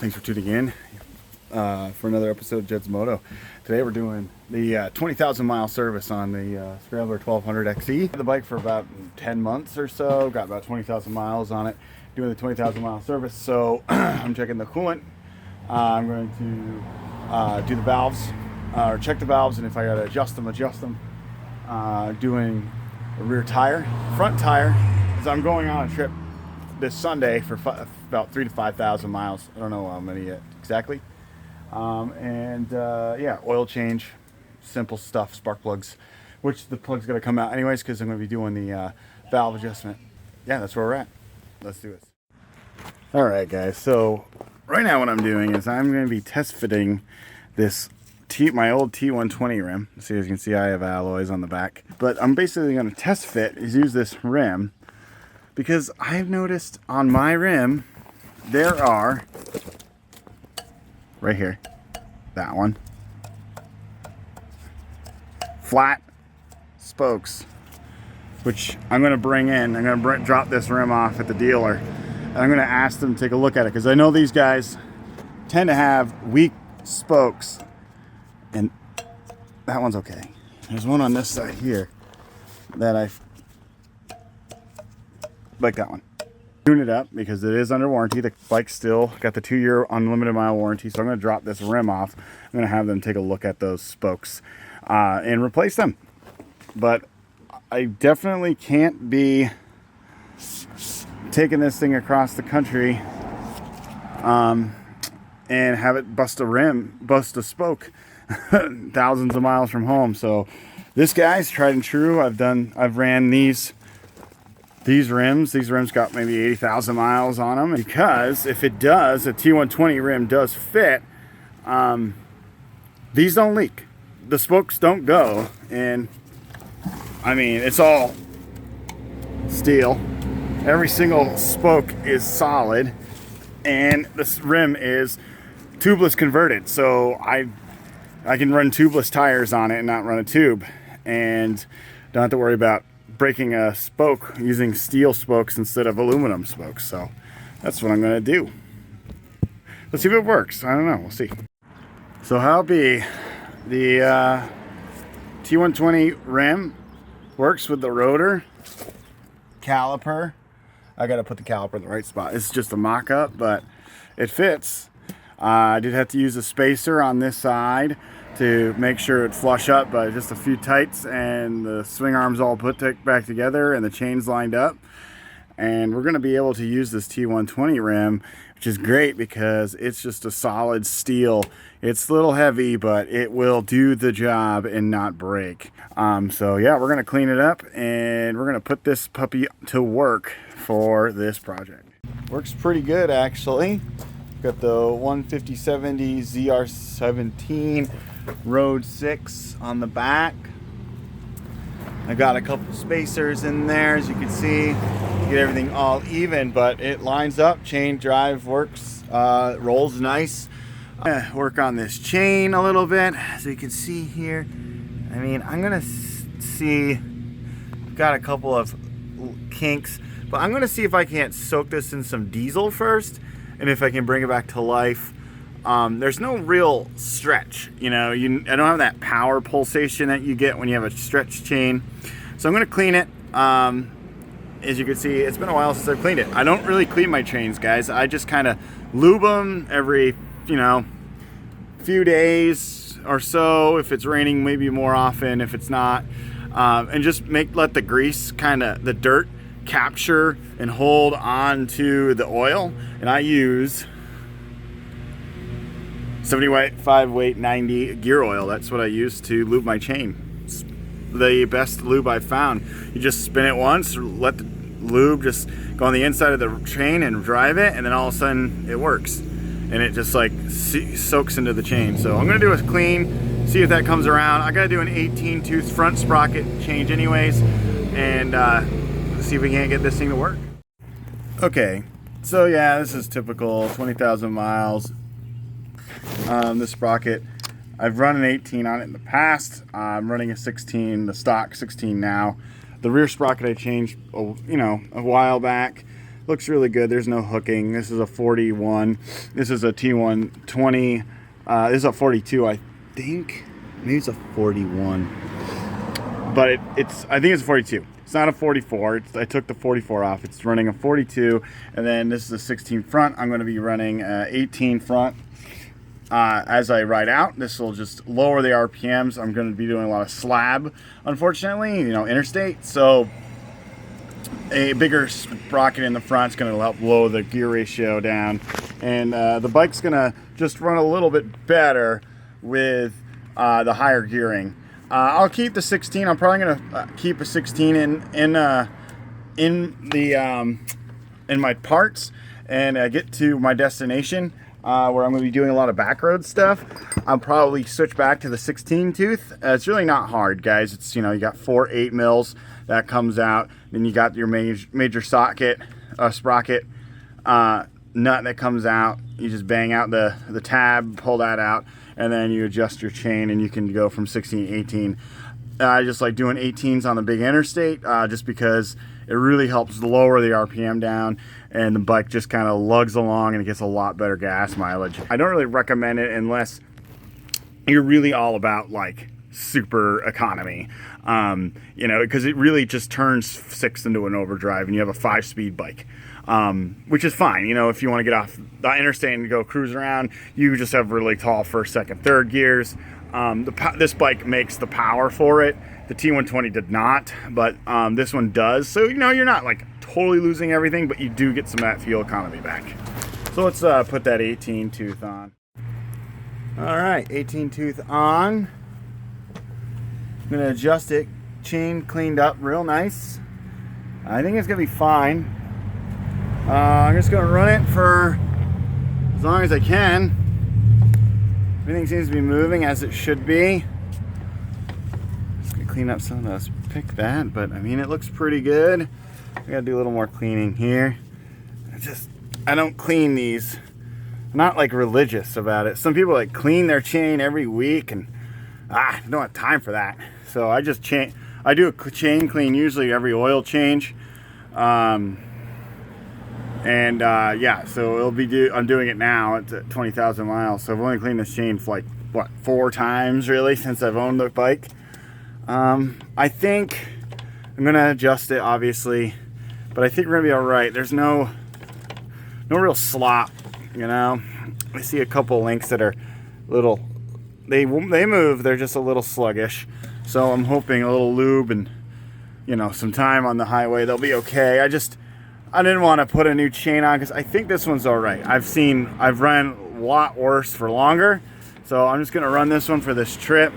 Thanks for tuning in for another episode of Jedz Moto. Today we're doing the 20,000 mile service on the Scrambler 1200 XE. Had the bike for about 10 months or so, got about 20,000 miles on it, doing the 20,000 mile service. So I'm checking the coolant. I'm going to do the valves, or check the valves, and if I gotta adjust them. Doing a rear tire, front tire, because I'm going on a trip this Sunday for about 3,000 to 5,000 miles. I don't know how many yet exactly. Yeah, oil change, simple stuff, spark plugs, which the plug's gonna come out anyways because I'm gonna be doing the valve adjustment. Yeah, that's where we're at. Let's do this. All right, guys. So right now what I'm doing is I'm gonna be test fitting this my old T120 rim. See, as you can see, I have alloys on the back, but I'm basically gonna test fit is use this rim because I've noticed on my rim there are, right here, that one, flat spokes, which I'm going to bring in. I'm going to drop this rim off at the dealer, and I'm going to ask them to take a look at it because I know these guys tend to have weak spokes, and that one's okay. There's one on this side here that I like, that one. Tune it up because it is under warranty. The bike's still got the 2-year unlimited mile warranty, so I'm going to drop this rim off. I'm going to have them take a look at those spokes and replace them. But I definitely can't be taking this thing across the country and have it bust a spoke thousands of miles from home. So this guy's tried and true. I've ran these rims. These rims got maybe 80,000 miles on them, because if it does, a T120 rim does fit, these don't leak. The spokes don't go, and I mean, it's all steel. Every single spoke is solid, and this rim is tubeless converted, so I can run tubeless tires on it and not run a tube, and don't have to worry about breaking a spoke using steel spokes instead of aluminum spokes. So that's what I'm going to do. Let's see if it works. I don't know. We'll see. So how be the T120 rim works with the rotor caliper. I got to put the caliper in the right spot. It's just a mock-up, but it fits. I did have to use a spacer on this side to make sure it flush up, but just a few tights, and the swing arms all put back together and the chains lined up, and we're going to be able to use this T120 rim, which is great because it's just a solid steel. It's a little heavy, but it will do the job and not break. So yeah, we're going to clean it up and we're going to put this puppy to work for this project. Works pretty good, actually. Got the 150/70 ZR17 Road 6 on the back. I got a couple spacers in there, as you can see, get everything all even, but it lines up. Chain drive works, rolls nice. I'm gonna work on this chain a little bit, so you can see here. I mean, I'm gonna see, got a couple of kinks, but I'm gonna see if I can't soak this in some diesel first, and if I can bring it back to life. There's no real stretch, you know. I don't have that power pulsation that you get when you have a stretch chain. So I'm going to clean it. As you can see, it's been a while since I've cleaned it. I don't really clean my chains, guys. I just kind of lube them every, few days or so. If it's raining, maybe more often if it's not. And just let the grease, the dirt, capture and hold on to the oil. And I use 75 weight 90 gear oil. That's what I use to lube my chain. It's the best lube I've found. You just spin it once, let the lube just go on the inside of the chain and drive it, and then all of a sudden it works, and it just like soaks into the chain. So I'm gonna do a clean, see if that comes around. I gotta do an 18 tooth front sprocket change anyways, and see if we can't get this thing to work. Okay, so yeah, this is typical 20,000 miles. This sprocket, I've run an 18 on it in the past. I'm running a 16, the stock 16 now. The rear sprocket I changed, a while back. looks really good. There's no hooking. This is a 41. This is a T120. This is a 42, I think. Maybe it's a 41. But I think it's a 42. It's not a 44. I took the 44 off. It's running a 42. And then this is a 16 front. I'm going to be running 18 front. As I ride out, this will just lower the RPMs. I'm going to be doing a lot of slab, unfortunately, interstate. So a bigger sprocket in the front is going to help lower the gear ratio down. And the bike's going to just run a little bit better with the higher gearing. I'll keep the 16. I'm probably going to keep a 16 in my parts and get to my destination. Where I'm going to be doing a lot of backroad stuff. I'll probably switch back to the 16 tooth. It's really not hard, guys. It's, you got 4 8 mils that comes out. Then you got your major socket, sprocket nut that comes out. You just bang out the tab, pull that out, and then you adjust your chain, and you can go from 16 to 18. I just like doing 18s on the big interstate just because it really helps lower the RPM down, and the bike just kind of lugs along and it gets a lot better gas mileage. I don't really recommend it unless you're really all about like super economy, because it really just turns 6 into an overdrive and you have a 5-speed bike, which is fine. If you want to get off the interstate and go cruise around, you just have really tall first, second, third gears. This bike makes the power for it. The T120 did not, but this one does. So, you're not like totally losing everything, but you do get some of that fuel economy back. So let's put that 18 tooth on. All right, 18 tooth on. I'm gonna adjust it. Chain cleaned up real nice. I think it's gonna be fine. I'm just gonna run it for as long as I can. Everything seems to be moving as it should be. Just gonna clean up some of those. Pick that, but I mean it looks pretty good. I gotta do a little more cleaning here. I don't clean these. I'm not like religious about it. Some people like clean their chain every week, and I don't have time for that. So I just I do a chain clean usually every oil change. Yeah, so I'm doing it now. It's at 20,000 miles. So I've only cleaned this chain for like 4 times really since I've owned the bike. I think I'm gonna adjust it obviously, but I think we're gonna be all right. There's no real slop, I see a couple links that are little, they move, they're just a little sluggish. So I'm hoping a little lube and some time on the highway, they'll be okay. I didn't want to put a new chain on because I think this one's all right. I've run a lot worse for longer, so I'm just gonna run this one for this trip.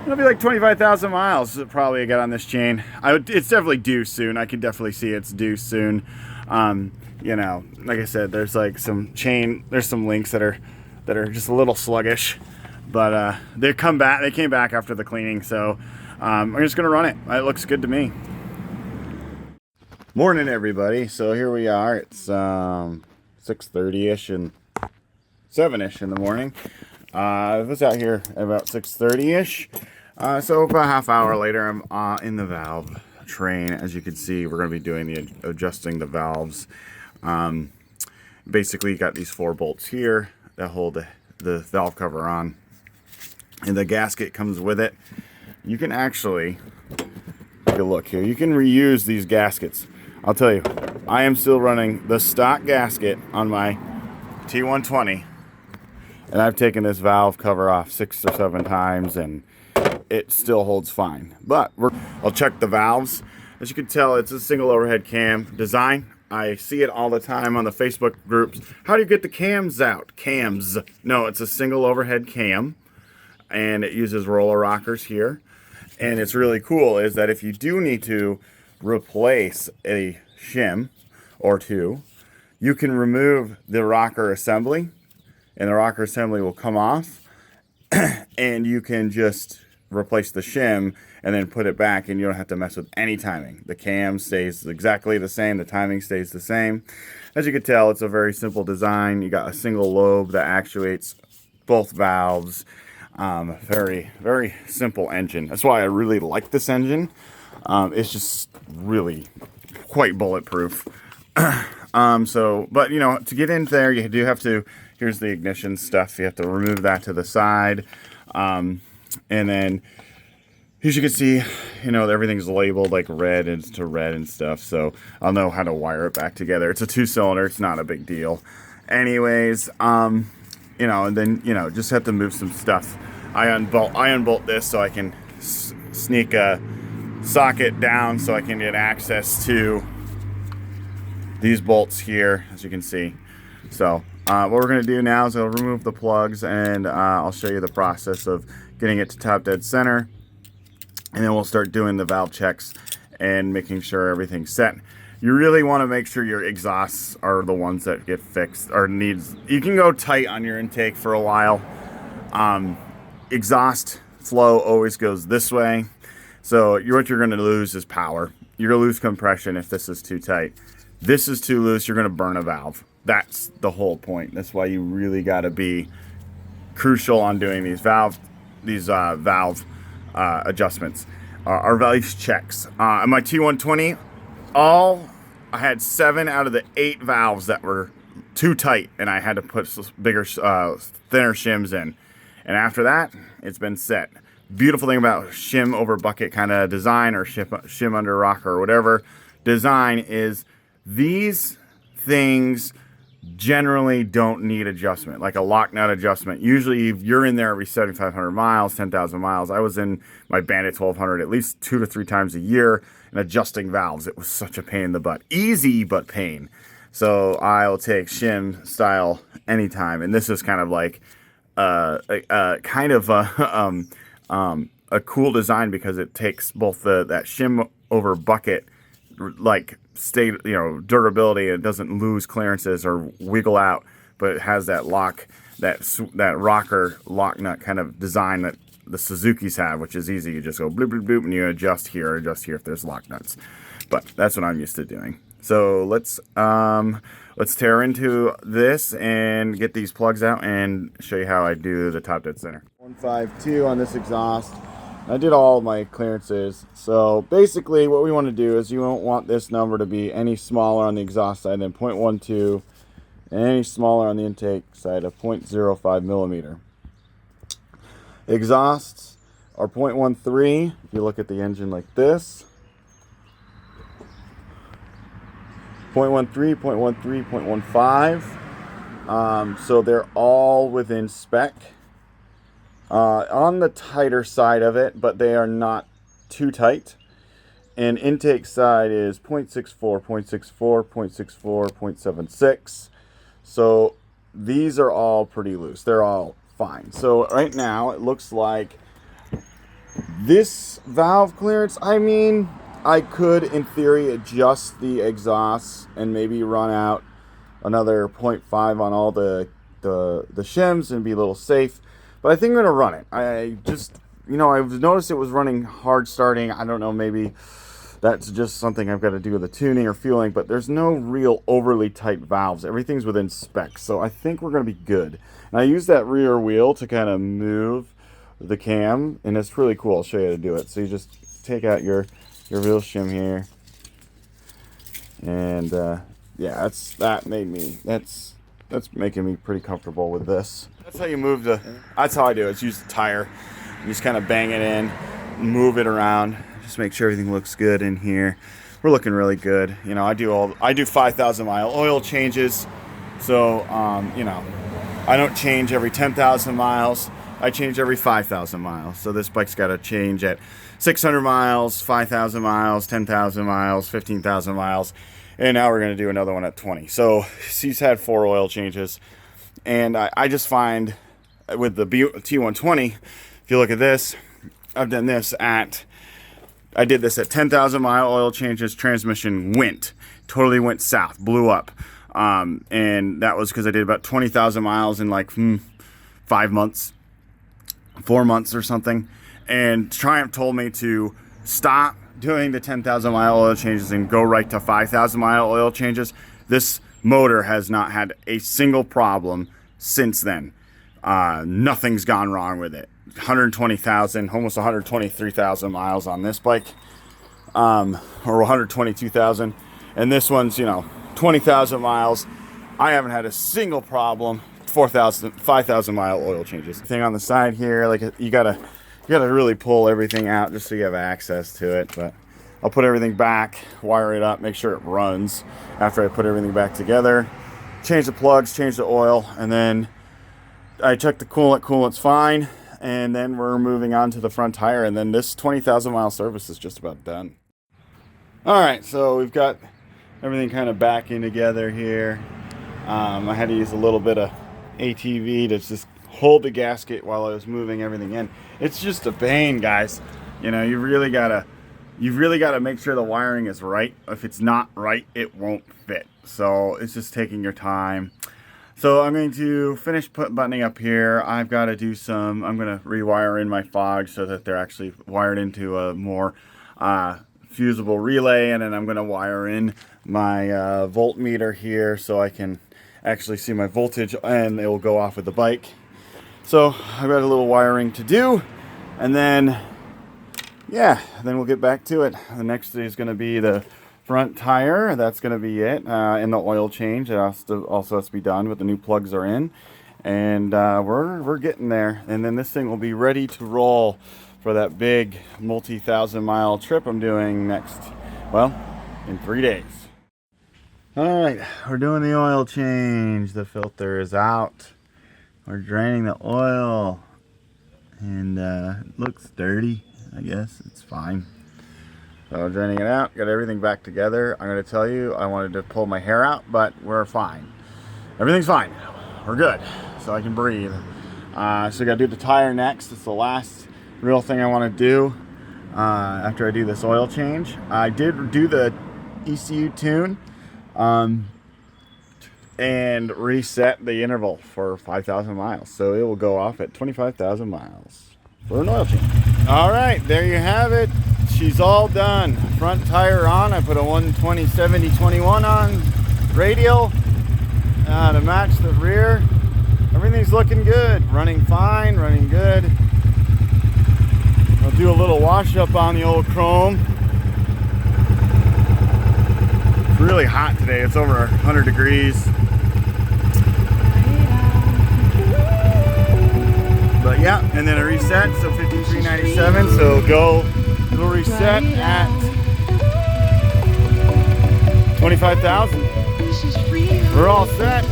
It'll be like 25,000 miles probably I got on this chain. It's definitely due soon. I can definitely see it's due soon. Like I said, there's like there's some links that are just a little sluggish, but they came back after the cleaning, so I'm just gonna run it. It looks good to me. Morning everybody. So here we are. It's 6:30ish and 7ish in the morning. I was out here at about 6:30ish. So about a half hour later, I'm in the valve train. As you can see, we're going to be doing adjusting the valves. Basically, you got these 4 bolts here that hold the valve cover on, and the gasket comes with it. You can actually take a look here. You can reuse these gaskets. I'll tell you, I am still running the stock gasket on my T120. And I've taken this valve cover off 6 or 7 times, and it still holds fine. But I'll check the valves. As you can tell, it's a single overhead cam design. I see it all the time on the Facebook groups. How do you get the cams out? Cams. No, it's a single overhead cam, and it uses roller rockers here. And it's really cool is that if you do need to replace a shim or 2, you can remove the rocker assembly, and the rocker assembly will come off, and you can just replace the shim and then put it back, and you don't have to mess with any timing. The cam stays exactly the same, the timing stays the same. As you can tell, it's a very simple design. You got a single lobe that actuates both valves. Very, very simple engine. That's why I really like this engine. It's just really quite bulletproof. But you know, to get in there, you do have to, here's the ignition stuff. You have to remove that to the side. And then, as you can see, you know, everything's labeled like red and to red and stuff. So I'll know how to wire it back together. It's a 2-cylinder. It's not a big deal. Anyways, you know, and then, you know, just have to move some stuff. I unbolt this so I can sneak a socket down so I can get access to these bolts here, as you can see. So what we're going to do now is I'll remove the plugs, and I'll show you the process of getting it to top dead center, and then we'll start doing the valve checks and making sure everything's set. You really want to make sure your exhausts are the ones that get fixed or needs. You can go tight on your intake for a while. Exhaust flow always goes this way. So what you're going to lose is power. You're going to lose compression if this is too tight. This is too loose, you're going to burn a valve. That's the whole point. That's why you really got to be crucial on doing these valve adjustments. Our valve checks. On my T120, I had 7 out of the 8 valves that were too tight, and I had to put bigger, thinner shims in. And after that, it's been set. Beautiful thing about shim over bucket kind of design, or shim under rocker or whatever design, is these things generally don't need adjustment, like a lock nut adjustment. Usually you're in there every 7,500 miles, 10,000 miles. I was in my Bandit 1200 at least 2 to 3 times a year and adjusting valves. It was such a pain in the butt. Easy, but pain. So I'll take shim style anytime. And this is kind of like a cool design, because it takes both that shim over bucket, like durability. It doesn't lose clearances or wiggle out, but it has that lock, that rocker lock nut kind of design that the Suzuki's have, which is easy. You just go bloop bloop bloop and you adjust here if there's lock nuts. But that's what I'm used to doing. So let's tear into this and get these plugs out and show you how I do the top dead center. 152 on this exhaust. I did all of my clearances. So basically what we want to do is you won't want this number to be any smaller on the exhaust side than 0.12 and any smaller on the intake side of 0.05 millimeter. Exhausts are 0.13 if you look at the engine like this. 0.13, 0.13, 0.15. So they're all within spec. On the tighter side of it, but they are not too tight. And intake side is 0.64, 0.64, 0.64, 0.76. So these are all pretty loose. They're all fine. So right now it looks like this valve clearance, I mean, I could in theory adjust the exhausts and maybe run out another 0.5 on all the shims and be a little safe. But I think I'm going to run it. I just, I've noticed it was running hard starting. I don't know, maybe that's just something I've got to do with the tuning or fueling, but there's no real overly tight valves. Everything's within spec, so I think we're going to be good. And I use that rear wheel to kind of move the cam, and it's really cool. I'll show you how to do it. So you just take out your real shim here, and yeah, that's making me pretty comfortable with this. That's how you move that's how I do it. It's use the tire. You just kind of bang it in, move it around, just make sure everything looks good in here. We're looking really good. I do 5,000 mile oil changes. So, I don't change every 10,000 miles. I change every 5,000 miles. So this bike's got to change at 600 miles, 5,000 miles, 10,000 miles, 15,000 miles. And now we're going to do another one at 20. So he's had 4 oil changes. And I just find with the T120, if you look at this, I've done this I did this at 10,000 mile oil changes. Transmission totally went south, blew up. And that was because I did about 20,000 miles in like 5 months, 4 months or something. And Triumph told me to stop doing the 10,000 mile oil changes and go right to 5,000 mile oil changes. This motor has not had a single problem since then. Nothing's gone wrong with it. 120,000, almost 123,000 miles on this bike, or 122,000. And this one's, 20,000 miles. I haven't had a single problem. 5,000 mile oil changes. Thing on the side here, like you gotta really pull everything out just so you have access to it. But I'll put everything back, wire it up, make sure it runs after I put everything back together. Change the plugs, change the oil, and then I check the coolant. Coolant's fine, and then we're moving on to the front tire, and then this 20,000 mile service is just about done. All right, so we've got everything kind of backing together here. I had to use a little bit of ATV to just hold the gasket while I was moving everything in. It's just a pain, guys. You know, you really gotta make sure the wiring is right. If it's not right, it won't fit. So it's just taking your time. So I'm going to finish buttoning up here. I'm going to rewire in my fogs so that they're actually wired into a more fusible relay, and then I'm going to wire in my voltmeter here so I can actually see my voltage, and it will go off with the bike. So I've got a little wiring to do, and then yeah, then we'll get back to it. The next thing is going to be the front tire. That's going to be it, and the oil change. It also has to be done, but the new plugs are in, and we're getting there. And then this thing will be ready to roll for that big multi-thousand mile trip I'm doing next, well, in 3 days. All right, we're doing the oil change. The filter is out. We're draining the oil, and it looks dirty. I guess it's fine. So draining it out, got everything back together. I'm going to tell you, I wanted to pull my hair out, but we're fine. Everything's fine. We're good, so I can breathe. So I got to do the tire next. It's the last real thing I want to do after I do this oil change. I did do the ECU tune and reset the interval for 5,000 miles. So it will go off at 25,000 miles for an oil change. All right, there you have it. She's all done. Front tire on. I put a 120/70/21 on radial to match the rear. Everything's looking good. Running fine, running good. I'll do a little wash up on the old chrome. It's really hot today. It's over 100 degrees. But yeah, and then a reset, so 53.97. So it'll reset at 25,000. We're all set.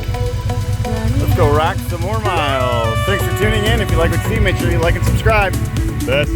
Let's go rack some more miles. Thanks for tuning in. If you like what you see, make sure you like and subscribe. Best.